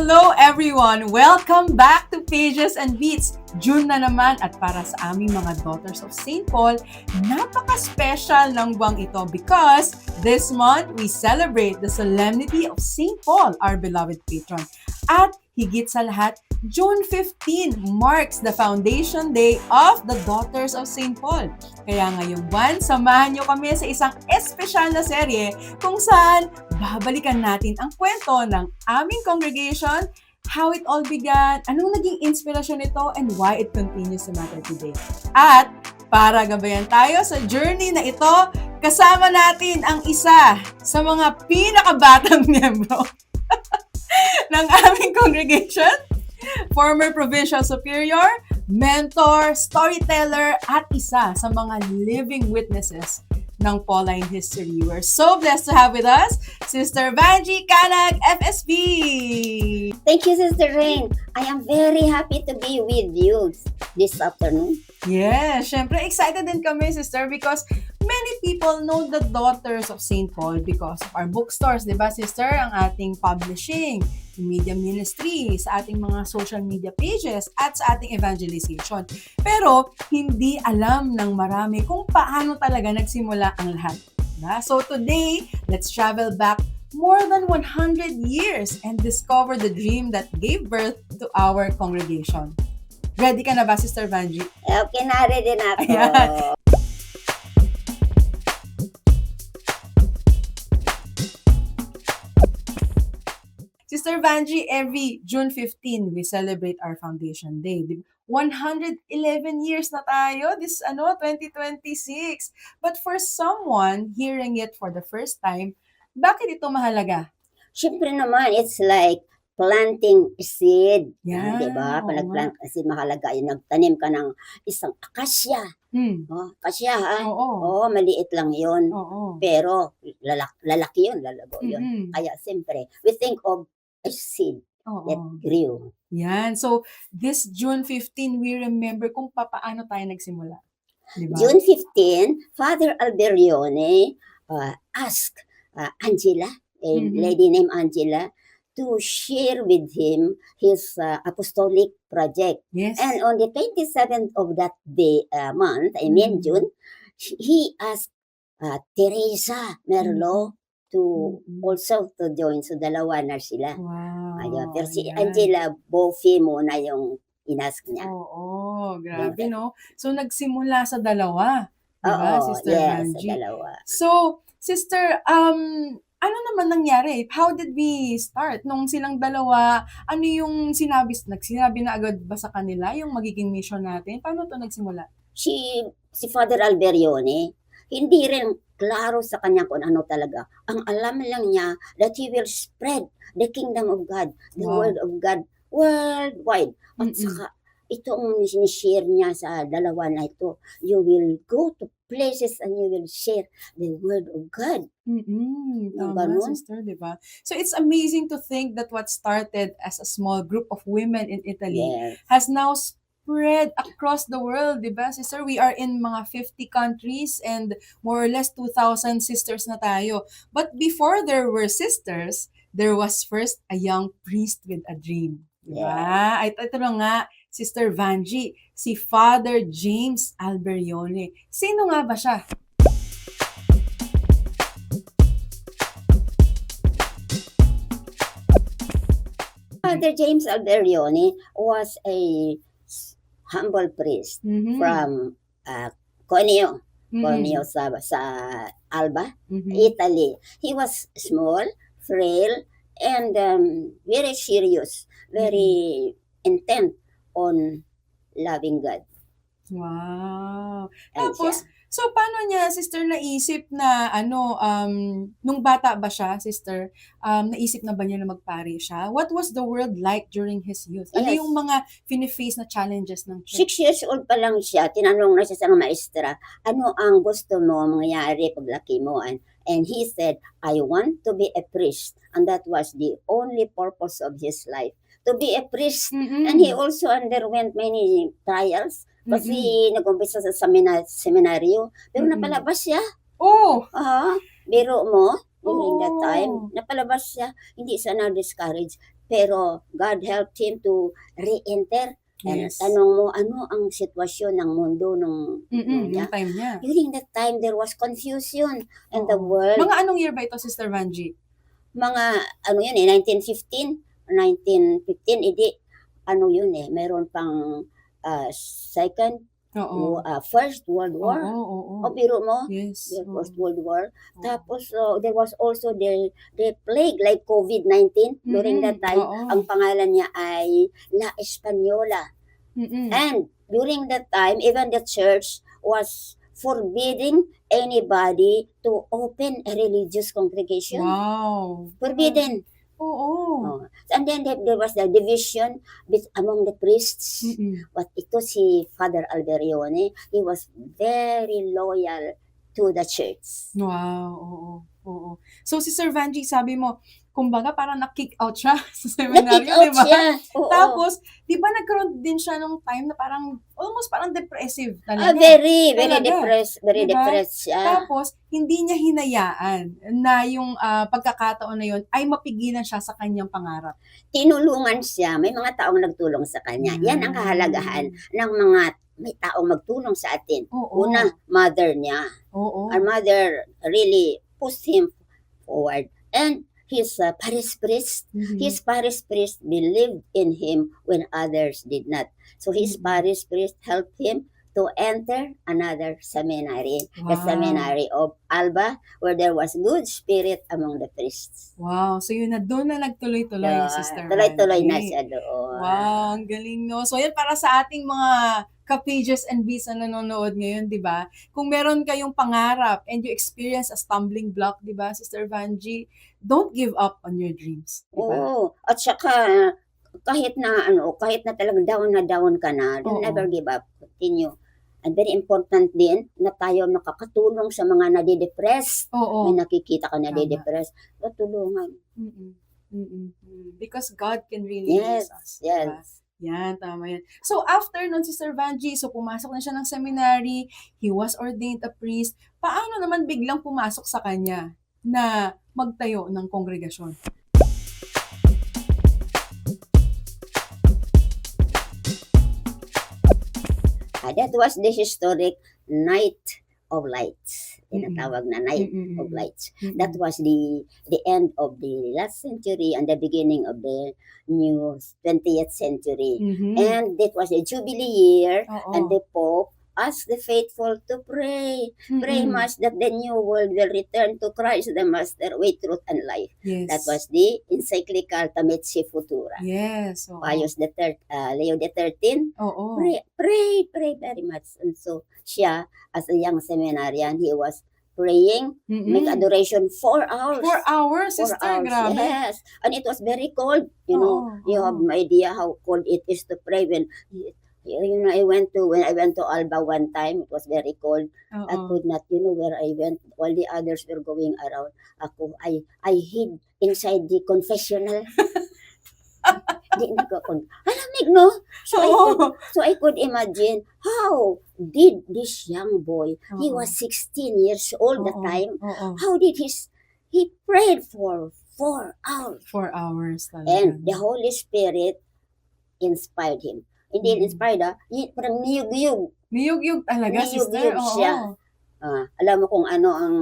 Hello everyone! Welcome back to Pages and Beats. June na naman at para sa aming mga Daughters of St. Paul, napaka-special ng buwang ito because this month we celebrate the solemnity of St. Paul, our beloved patron. At higit sa lahat, June 15 marks the foundation day of the Daughters of St. Paul. Kaya ngayong buwan, samahan niyo kami sa isang espesyal na serye kung saan babalikan natin ang kwento ng aming congregation, how it all began, anong naging inspirasyon nito, and why it continues to matter today. At para gabayan tayo sa journey na ito, kasama natin ang isa sa mga pinakabatang miyembro ng aming congregation, former provincial superior, mentor, storyteller, at isa sa mga living witnesses ng Pauline history. We're so blessed to have with us Sister Vangie Canag, FSB. Thank you, Sister Rain. I am very happy to be with you this afternoon. Yes, syempre excited din kami, Sister, because many people know the Daughters of St. Paul because of our bookstores, di ba, Sister? Ang ating publishing, media ministry, sa ating mga social media pages, at sa ating evangelization. Pero, hindi alam ng marami kung paano talaga nagsimula ang lahat. Diba? So today, let's travel back more than 100 years and discover the dream that gave birth to our congregation. Ready ka na ba, Sister Vangie? Okay na, ready na ako. Ayan. Sister Vangie, every June 15, we celebrate our Foundation Day. 111 years na tayo this 2026. But for someone hearing it for the first time, bakit ito mahalaga? Siyempre naman, it's like planting seed. Yeah, Diba? Pag oo nag-plant kasi mahalaga yun. Nagtanim ka ng isang akasya. Oh, akasya ha? Oo. Oo, maliit lang yun. Oo. Pero lalaki yun, lalago yun. Mm-mm. Kaya siyempre, we think of a seed that Oo. grew. Yan. So, this June 15, we remember kung paano tayo nagsimula. Diba? June 15, Father Alberione asked Angela, a lady named Angela, to share with him his apostolic project. Yes. And on the 27th of that day, month, I mean June, he asked Teresa Merlo to also to join. So dalawa na sila. Wow. Ayun. Pero si Ayan. Angela Bofi muna yung inask niya. Oo, grabe, no? So, nagsimula sa dalawa. Diba, Oo, Sister yes, sa Vangie? dalawa. So, Sister, ano naman nangyari? How did we start? Nung silang dalawa, ano yung sinabi na agad ba sa kanila yung magiging mission natin? Paano to nagsimula? Si Father Alberione, hindi rin klaro sa kanya kung ano talaga. Ang alam lang niya that he will spread the kingdom of God, the Wow. word of God, worldwide. At saka, ito ang sinishare niya sa dalawa na ito. You will go to places and you will share the word of God. Tama, Ganun. Sister, di ba? So, it's amazing to think that what started as a small group of women in Italy Yes. has now spread across the world, di ba, Sister? We are in mga 50 countries and more or less 2,000 sisters na tayo. But before there were sisters, there was first a young priest with a dream. Di ba? Ito na nga, Sister Vangie, si Father James Alberione. Sino nga ba siya? Father James Alberione was a humble priest from Conio. Conio sa Alba, Italy. He was small, frail, and very serious, very intent on loving God. Wow. And Tapos, so paano niya, Sister, naisip na nung bata ba siya, Sister, naisip na ba niya na magpari siya? What was the world like during his youth? Ano Yes. yung mga fini-face na challenges ng church? 6 years old pa lang siya, tinanong na siya sa maestra, ano ang gusto mo mangyari paglaki mo? And he said, I want to be a priest. And that was the only purpose of his life, to be a priest. And he also underwent many trials. Kasi nag-umpisa sa seminaryo, pero napalabas siya. Oh! Biro mo, during that Oo. time, napalabas siya, hindi siya na-discourage. pero God helped him to re-enter. And Yes. tanong mo, ano ang sitwasyon ng mundo nung Yung niya? time niya. During that time, there was confusion in the Oo. world. Mga anong year ba ito, Sister Vanji? Mga, 1915, 1915, edi, meron pang second, Oo. First World War. Oo. O biro mo, Yes. the First Oo. World War. Oo. Tapos, there was also the plague like COVID-19. During that time, Oo. ang pangalan niya ay La Española. And during that time, even the church was forbidding anybody to open a religious congregation. Wow. Forbidden. Oo. Oh. And then there was the division among the priests. But ito si Father Alberione, he was very loyal to the church. Wow. Oo. So, Sister Vanji, sabi mo, kumbaga parang na-kick out siya sa seminaryo, Na-kick out di ba? siya. Oo. Tapos, di ba nagkaroon din siya nung time na parang, almost parang depressive talaga. Very Talaga. depressed. Very Diba? depressed siya. Tapos, hindi niya hinayaan na yung pagkakataon na yun ay mapigilan siya sa kanyang pangarap. Tinulungan siya. May mga taong nagtulong sa kanya. Yan ang kahalagahan ng mga may taong magtulong sa atin. Oo. Una, mother niya. Oo. Our mother really pushed him forward. And his parish priest, his parish priest believed in him when others did not. So his parish priest helped him to enter another seminary, the Wow. seminary of Alba, where there was good spirit among the priests. Wow. So yun na, doon na nagtuloy-tuloy, Sister Tuloy-tuloy na Vanji. siya doon. Wow, ang galing, no? So yan, para sa ating mga ka-pages and bees na nanonood ngayon, di ba? Kung meron kayong pangarap and you experience a stumbling block, di ba, Sister Vanji, don't give up on your dreams. Di ba? Oo. At saka, kahit na talagang down ka na, don't Oo. never give up. Continue. And very important din na tayo nakakatulong sa mga nadidepress. Oo. May nakikita ka Tama. nadidepress, tutulungan. Because God can really use us. Yes. Diba? Yan, tama yan. So, after nun, Sister Vanji, so pumasok na siya ng seminary, he was ordained a priest. Paano naman biglang pumasok sa kanya na magtayo ng kongregasyon? That was the historic Night of Lights. Tinatawag na Night of Lights. That was the end of the last century and the beginning of the new 20th century. And it was a jubilee year, and the Pope asked the faithful to pray. Pray much that the new world will return to Christ, the Master, way, truth, and life. Yes. That was the encyclical Tamitsi Futura. Yes. Oo. Pius Leo XIII. Oo. Pray very much. And so, siya, as a young seminarian, he was praying, make adoration 4 hours. 4 hours, 4 Sister, hours, grabe. yes. And it was very cold. You have no idea how cold it is to pray when when I went to Alba one time, it was very cold. I could not, where I went, all the others were going around. I hid inside the confessional. Di alamig, no? So I could imagine how did this young boy, he was 16 years old that time, how did he prayed for 4 hours. 4 hours talaga. And the Holy Spirit inspired him. Hindi inspired, parang niyug-yug. Niyug-yug talaga, Sister. Niyug-yug siya. Alam mo kung ano ang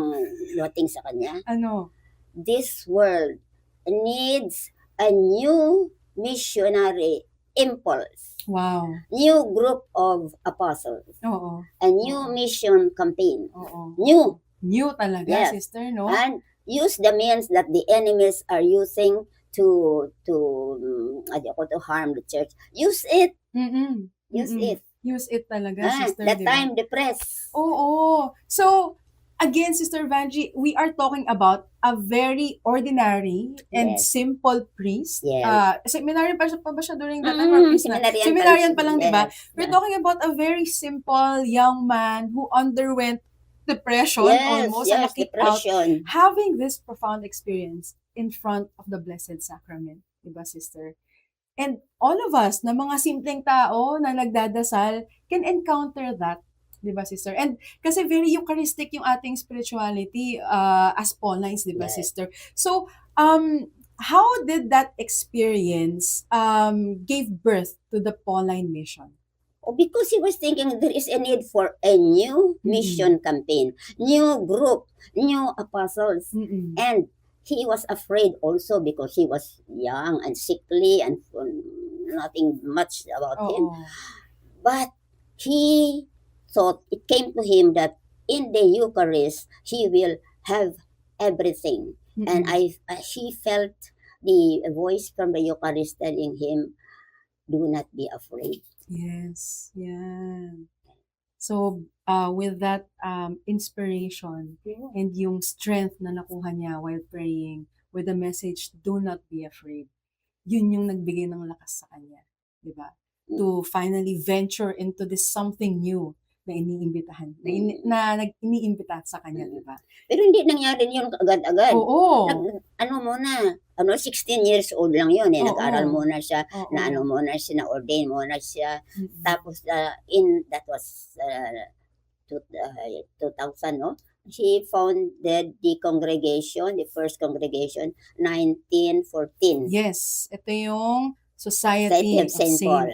dumating sa kanya? Ano? This world needs a new missionary impulse. Wow. New group of apostles. Oo. A new mission campaign. Oo. New talaga, Yes. Sister, no? And use the means that the enemies are using to harm the church. Use it. Use it. Use it talaga, Sister. That diba? time, depressed. Oo. So, again, Sister Vanji, we are talking about a very ordinary and Yes. simple priest. Yes. Seminarian pa ba siya during that time? Or priest na? Seminarian pa lang, di ba? We're talking about a very simple young man who underwent depression almost and na-kick out, depression. having this profound experience in front of the Blessed Sacrament. Diba, Sister? And all of us, na mga simpleng tao na nagdadasal, can encounter that. Diba, Sister? And kasi very Eucharistic yung ating spirituality as Paulines, diba, Yes. Sister? So, how did that experience gave birth to the Pauline mission? Oh, because he was thinking there is a need for a new mission campaign, new group, new apostles. Mm-mm. And he was afraid also because he was young and sickly and nothing much about him. Oo. But he thought, it came to him that in the Eucharist, he will have everything. And Mm-mm. he felt the voice from the Eucharist telling him, do not be afraid. Yes, yeah. So, with that inspiration and yung strength na nakuha niya while praying with the message, do not be afraid, yun yung nagbigay ng lakas sa kanya, di ba? To finally venture into this something new na iniimbitahan, iniimbita sa kanya, di ba? Pero hindi nangyari yun agad-agad. Oo. Muna, 16 years old lang yun eh. Oo. Nag-aral muna siya, Oo. na-ordain muna siya. Mm-mm. Tapos, that was 2000, no? He founded the congregation, the first congregation, 1914. Yes, ito yung Society of Saint Paul.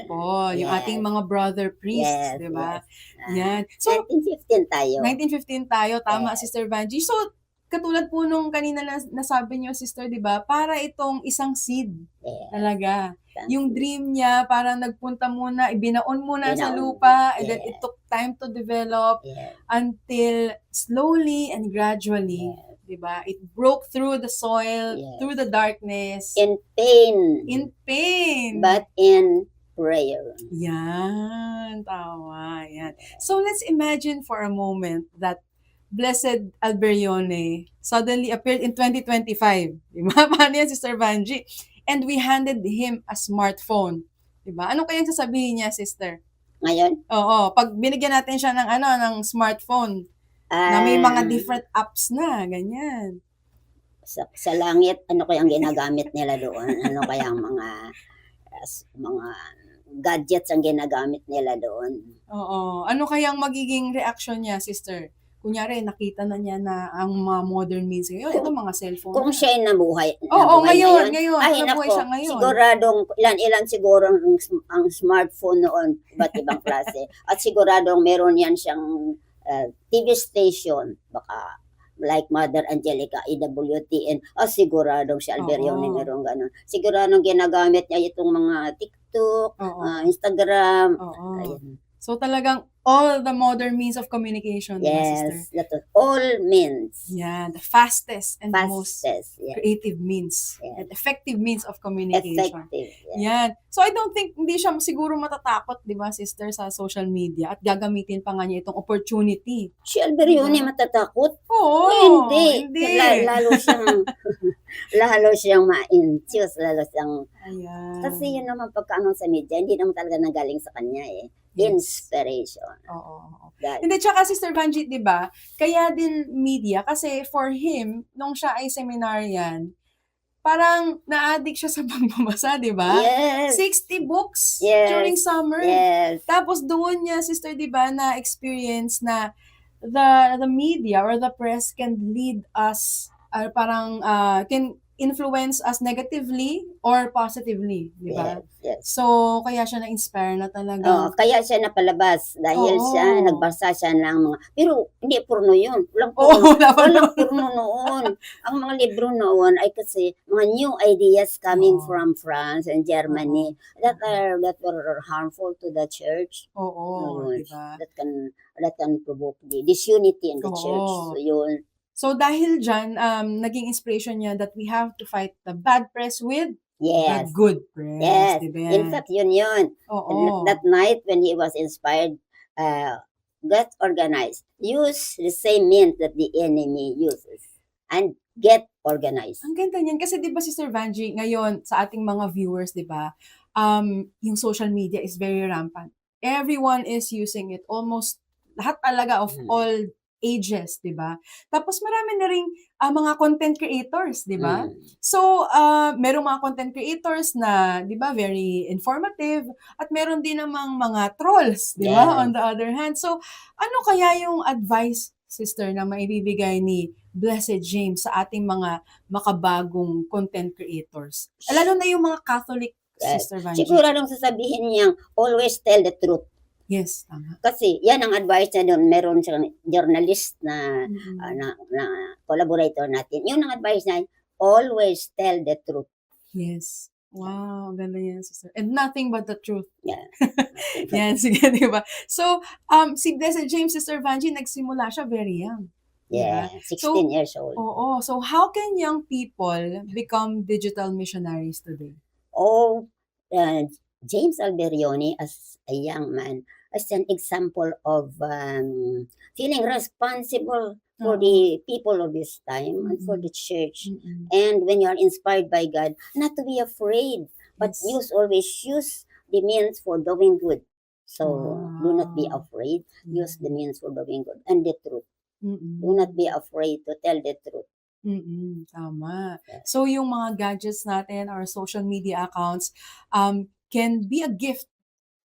Yung Yes. ating mga brother priests, Yes, di ba? yes. Yan. So, 1915 tayo. 1915 tayo, tama, Yes. Sister Vanji. So, katulad po nung kanina nasabi niyo, Sister, di ba? Para itong isang seed Yes. talaga. Thank Yung you. dream niya, parang nagpunta muna, ibinaon muna sa Binaon. lupa, and then Yes. it took time to develop Yes. until slowly and gradually, Yes. di ba? It broke through the soil, Yes. through the darkness, In pain, in pain. but in prayer. Yan, tama, yan. So let's imagine for a moment that Blessed Alberione suddenly appeared in 2025. Di ba? Paano yan, Sister Vanji? And we handed him a smartphone. Di ba? Ano kayang sasabihin niya, Sister? Ngayon, Oo, pag binigyan natin siya ng ng smartphone na may mga different apps na, ganyan. sa langit, ano kaya ang ginagamit nila doon? Ano kaya ang mga gadgets ang ginagamit nila doon? Oo. Ano kayang magiging reaction niya, Sister? Kunyari, nakita na niya na ang mga modern means ngayon, ito mga cellphone. Kung na. siya ay nabuhay ngayon. ay Nabuhay nako, siya ngayon. siguradong ilan siguro ang smartphone noon, iba't ibang klase. At siguradong meron yan siyang TV station, baka like Mother Angelica, EWTN, siguradong si Alberione meron ganun. Siguradong ginagamit niya itong mga TikTok, Instagram. Ayun. So talagang all the modern means of communication, yes, Sister. that was all means. Yeah, the fastest and most creative means and effective means of communication. Effective. Yan. So I don't think hindi siya siguro matatakot, di ba, Sister, sa social media at gagamitin pa nga niya itong opportunity. Si Alberione matatakot? Oo, hindi. Lalo siyang ma-infuse, lalo siyang kasi yun naman pagkaano sa media, hindi naman talaga nagaling sa kanya eh. Inspiration. Oo. Hindi, tsaka Sister Vanjit, di ba? Kaya din media, kasi for him, nung siya ay seminarian, parang na-addict siya sa pagbabasa, di ba? Yes. 60 books during summer. Yes. Tapos doon niya, Sister, di ba, na-experience na the media or the press can lead us, can influence us negatively or positively, di ba? Yes. So, kaya siya na-inspire na talaga. Kaya siya napalabas dahil siya nagbasa siya ng mga, pero hindi porno yun. Walang porno noon. Ang mga libro noon ay kasi mga new ideas coming from France and Germany that were harmful to the church. Diba? That can provoke the disunity in the church. So, yun. So, dahil dyan, naging inspiration niya that we have to fight the bad press with the good press. Yes. Diba? In fact, yun. That night when he was inspired, get organized. Use the same means that the enemy uses. And get organized. Ang ganda niyan. Kasi diba, Sister Vanji, ngayon sa ating mga viewers, diba, yung social media is very rampant. Everyone is using it. Almost lahat talaga of all ages, di ba? Tapos marami na ring mga content creators, di ba? So, merong mga content creators na, di ba, very informative at meron din namang mga trolls, di ba? On the other hand. So, ano kaya yung advice sister, na maibibigay ni Blessed James sa ating mga makabagong content creators? Lalo na yung mga Catholic, Yes. Sister Vanji. Siguro nung sasabihin niyang always tell the truth. Yes, tama. Kasi yan ang advice niya doon. Meron siyang journalist na, Mm-mm. na collaborator natin. Yun ang advice niya, always tell the truth. Yes. Wow, ganda yan, sister. And nothing but the truth. Yeah. Yan, sige, di ba? So, si Blessed James, Sister Vanji, nagsimula siya very young. Yeah, So, 16 years old. Oo. So, how can young people become digital missionaries today? Oh, James Alberioni, as a young man, as an example of feeling responsible for the people of this time and for the church. Mm-mm. And when you are inspired by God, not to be afraid, but Yes. always use the means for doing good. So do not be Wow. afraid. Use the means for doing good and the truth. Mm-mm. Do not be afraid to tell the truth. Mm-mm, tama. Yes. So, yung mga gadgets natin, our social media accounts, can be a gift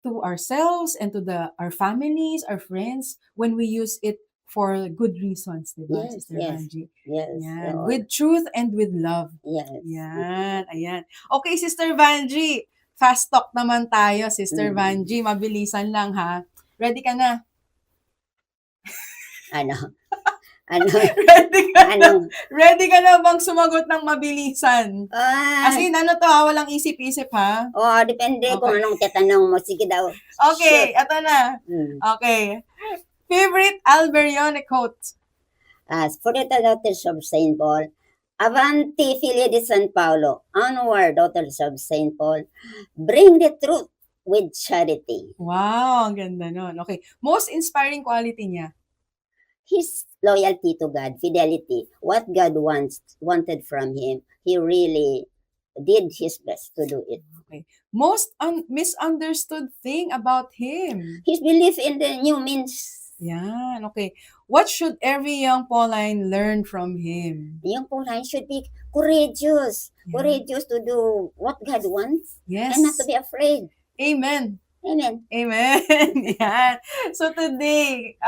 to ourselves and to our families, our friends, when we use it for good reasons, di ba, Yes, Sister yes. Vanji? Yes. Yan. oo. With truth and with love. Yes. Yan, ayan. Okay, Sister Vanji, fast talk naman tayo, Sister Mm. Vanji. Mabilisan lang, ha? Ready ka na? Ano? Ano? Ready ka na? Anong? Ready ka na bang sumagot ng mabilisan? Ah, As in, ano to, ha? Walang isip-isip, ha? depende kung Okay. anong tatanong mo. Sige daw. Okay, eto na. Hmm. Okay. Favorite Alberione quote? As for the daughters of Saint Paul, Avanti, figlie di San Paolo, onward, daughters of Saint Paul, bring the truth with charity. Wow, ang ganda nun. Okay. Most inspiring quality niya? His loyalty to God, fidelity, what God wanted from him, he really did his best to do it. Most misunderstood thing about him? His belief in the new means. Yan, okay. What should every young Pauline learn from him? Yung Pauline should be courageous, Yeah. courageous to do what God wants Yes. and not to be afraid. Amen. Amen. Amen. Yan. So today,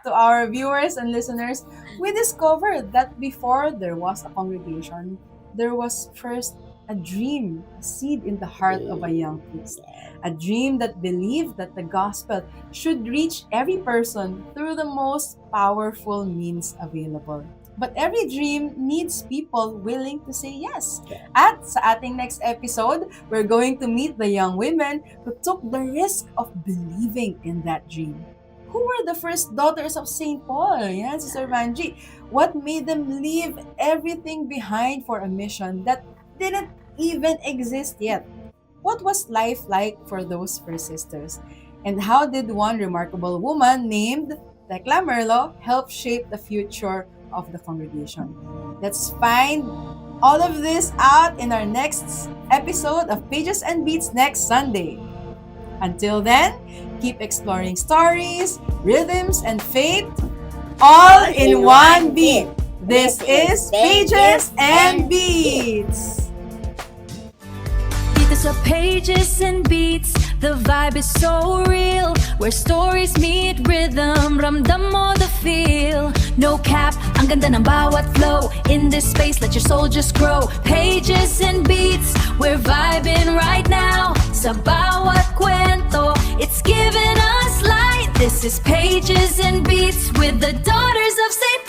to our viewers and listeners, we discovered that before there was a congregation, there was first a dream, a seed in the heart of a young priest. A dream that believed that the gospel should reach every person through the most powerful means available. But every dream needs people willing to say yes. At sa ating next episode, we're going to meet the young women who took the risk of believing in that dream. Who were the first daughters of St. Paul? Yan, Sister Vanji. What made them leave everything behind for a mission that didn't even exist yet? What was life like for those first sisters? And how did one remarkable woman named Tekla Merlo help shape the future of the congregation? Let's find all of this out in our next episode of Pages and Beats next Sunday. Until then, keep exploring stories, rhythms, and faith, all in one beat. This is Pages and Beats. Dito sa Pages and Beats, the vibe is so real. Where stories meet rhythm, ramdam mo the feel. No cap, ang ganda ng bawat flow. In this space, let your soul just grow. Pages and Beats, we're vibing right now. Sa bawat kwento, it's giving us light. This is Pages and Beats with the daughters of St.